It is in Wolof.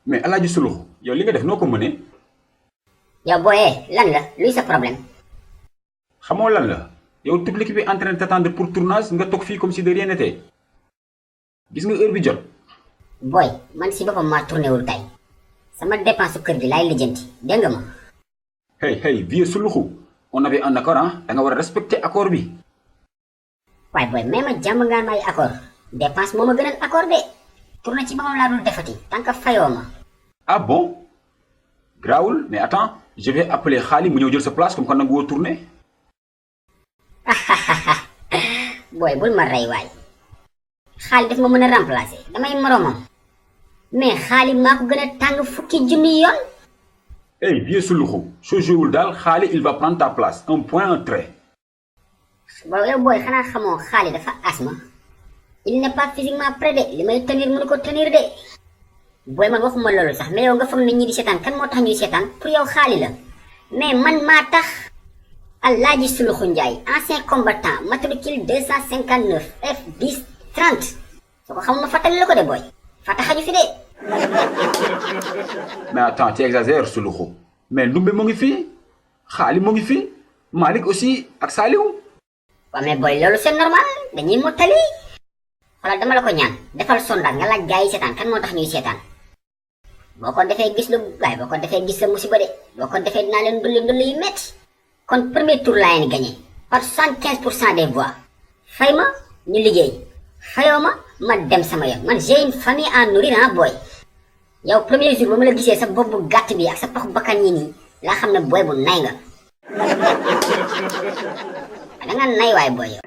mais alaaji sulux yow li nga def noo ko mënee. yow booyee lan la luy sa problème. xamoo lan la yow toute l'équipe est en train de t'attendre pour tournage nga toog fii comme si de rien n'était gis nga heure bi jot. booy man si boppam maa tourné wul tey sama dépense su kër gi laay lijjanti dégg nga ma. hey vieux suluxu on avait un accord ah da nga war a respecter accord bi. waaye booy mais ma jàmm ngaan may accord dépense moo ma gënal accord de tourné ci boppam laa dul defati tant que fayoo ma. ah bon grawul mais attends je vais appeler Xaali mu ñëw jël sa place comme que nag woo tourné. booy bul ma rey waay Xaali daf ma mën a remplacer damay moroomam mais Xaali maa ko gën a tàng fukki junni yoon. hey vieux suluxu soo joué daal Xaali il va prendre ta place un point un trait. yow booy xanaa xamoo Xaali dafa asma il n'est pas physiquement prêt de li may tenir mënu ko tenir de. booy man waxuma loolu sax mais yow nga foog nit ñi di seetaan kan moo tax ñuy seetaan pour yow Xaali la mais man maa tax. Alaaji Suluxu Njaay ancien combattant matricule 259 F10 30 soo ko xamul ma fàttali la ko de booy fàtta xaju fi de. mais attends tu exagères suluxu mais Ndumbe mu ngi fii Xaali mu ngi fii Malick aussi ak Saliou. waaw mais booy loolu c'est normal dañuy mottali xoolal dama la ko ñaan defal sondage nga laaj gaa yi seetaan kan moo tax ñuy seetaan boo ko defee gis lu waaye boo ko defee gis sa musiba de boo ko defee dinaa leen ndulli yu métti. kon premier tour laa leen gagné par 75% des voix fay ma ñu liggéey fayoo ma dem sama yoon man j'ai une famille à nourrir ah booy yow premier jour ba ma la gisee sa bopp bu gàtt bi ak sa pax bakkan yi nii laa xam ne booy bu nay nga da nga nay waay booy yow.